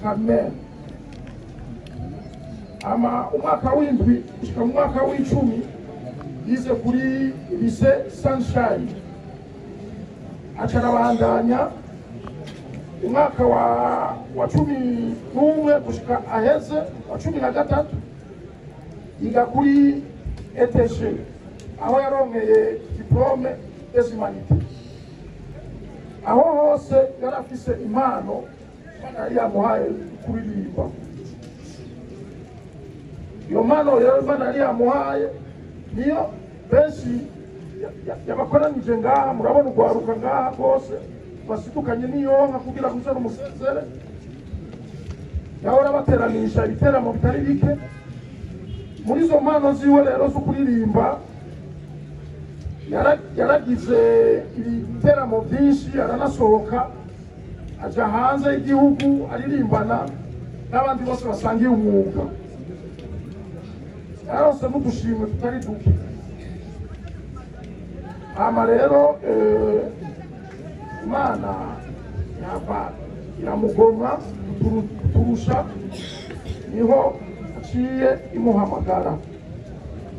kamere umwaka w'indwi gushika mu mwaka w'icumi yize kuri lycée Sunshine, acarabandanya umwaka wa cumi n'umwe gushika aheze wa cumi na gatatu yiga kuri ETG aho yaronkeye diplome des humanités. Aho hose yarafise impano yari yamuhaye kuririmba. Iyo mpano rero Imana yari yamuhaye niyo benshi yabakoranije ngaha, murabona urwaruka ngaha rwose basidukanye n'iyonka kugira ngo uzane umusezere. Yahora bateranisha ibiteramo bitari bike. Muri izo mpano ziwe rero zo kuririmba yaragize ibiteramo byinshi, aranasohoka aja hanze y'igihugu aririmbana n'abandi bose basangiye umwuga. Yarose n'udushimwe tutari duke. Hama rero Imana yaba iramugomwa turusha, niho aciye imuhamagara.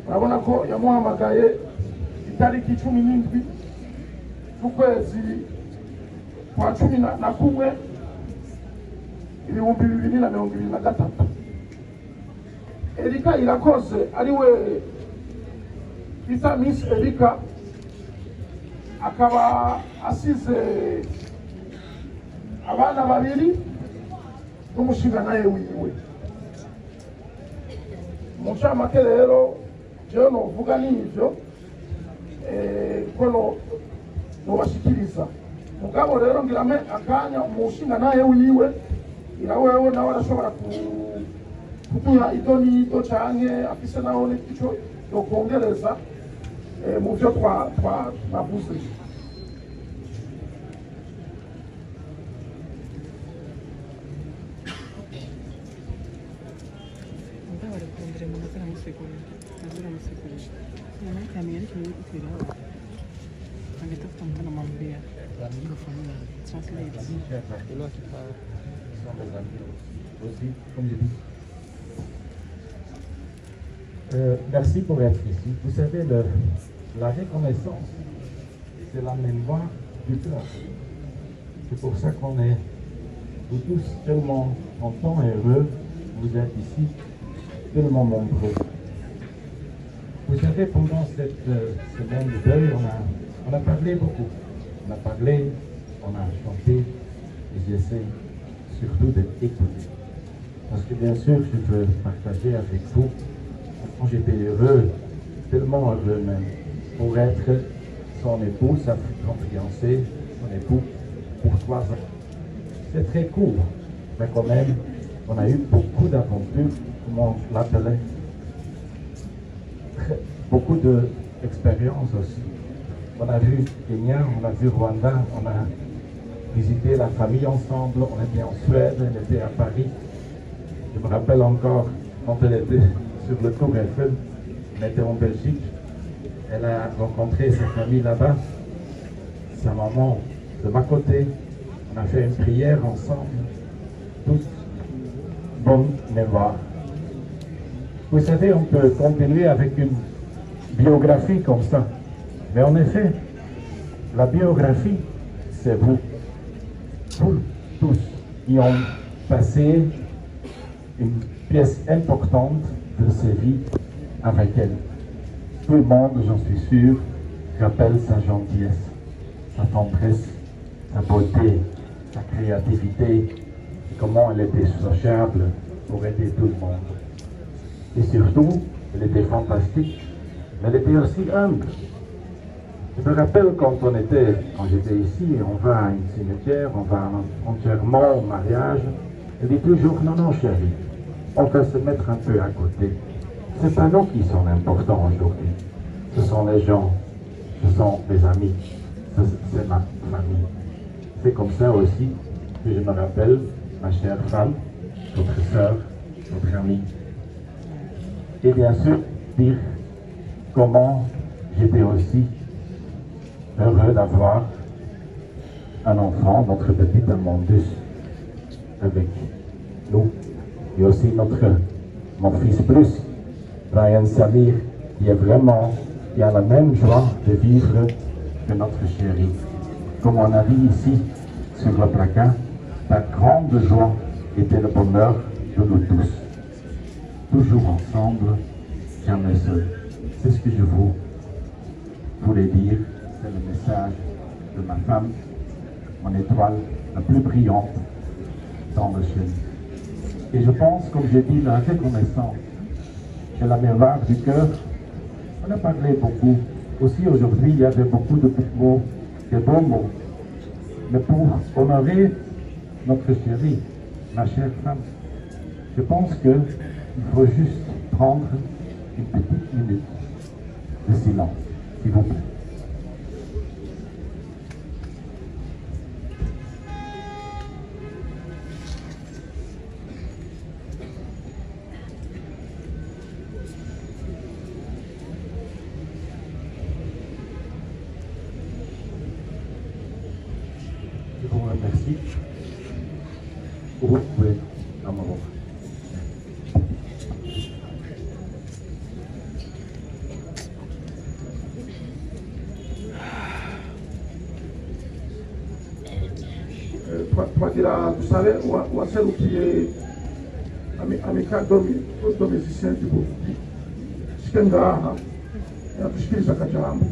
Urabona ko yamuhamagaye itariki 17 z'ukwezi kwa 11 ibihumbi 2023. Erika Irakoze ariwe bita Miss Erika, akaba asize abana babiri n'umushinga naye wiwe. Mu ncamake rero jewe novuga n'ivyo ko nobashikiriza. Mugabo rero ngirame akanya umushinga naye wiwe irawewe nawe arashobora kuduha ido n'ido canke afise naho n'ico yokongereza mu vyo twavuze. Merci pour être ici. Vous savez, la reconnaissance, c'est la mémoire du peuple. C'est pour ça qu'on est tous tellement contents et heureux. Vous êtes ici, tellement nombreux. Vous savez, pendant cette semaine de deuil, on a parlé beaucoup. On a parlé, on a chanté, et j'essaie surtout d'écouter. Parce que bien sûr, je veux partager avec vous. Quand j'étais heureux, tellement heureux même, pour être son époux, sa fiancée, son époux, pour 3 ans. C'est très court, mais quand même, on a eu beaucoup d'aventures, comme on l'appelait. Beaucoup d'expériences aussi. On a vu Kenya, on a vu Rwanda, on a visité la famille ensemble, on était en Suède, on était à Paris. Je me rappelle encore quand elle était sur le Tour Eiffel, on était en Belgique, elle a rencontré sa famille là-bas, sa maman de ma côté, on a fait une prière ensemble, tous bonne mémoire. Vous savez, on peut continuer avec une biographie comme ça, mais en effet, la biographie, c'est vous, tous qui ont passé une pièce importante de ses vies avec elle. Tout le monde, j'en suis sûr, rappelle sa gentillesse, sa tendresse, sa beauté, sa créativité, comment elle était sociable pour aider tout le monde. Et surtout, elle était fantastique, mais elle était aussi humble. Je me rappelle quand j'étais ici, on va à un cimetière, on va à un enterrement, au mariage, elle dit toujours, non chérie, on va se mettre un peu à côté. Ce n'est pas nous qui sommes importants aujourd'hui. Ce sont les gens, ce sont les amis, c'est ma famille. C'est comme ça aussi que je me rappelle ma chère femme, votre sœur, votre amie. Et bien sûr, dire comment j'étais aussi heureux d'avoir un enfant, notre petit Amandus. avec nous. Et aussi mon fils plus, Brian Samir, qui a la même joie de vivre que notre chérie. Comme on a dit ici, sur le placard, la grande joie était le bonheur de nous tous. Toujours ensemble, jamais seul. C'est ce que je voulais dire. C'est le message de ma femme, mon étoile la plus brillante dans le ciel. Et je pense, comme j'ai dit, la reconnaissance et la mémoire du cœur, on a parlé beaucoup. Aussi aujourd'hui, il y avait beaucoup de mots, de bons mots. Mais pour honorer notre chérie, ma chère femme, je pense qu'il faut juste prendre une petite minute de silence, s'il vous plaît. Je vous remercie. Vous pouvez à ma voix. twagira dusabe uwaserukiye amicale de musiciens du Burundi shike ngaha yadushikiriza akajambo.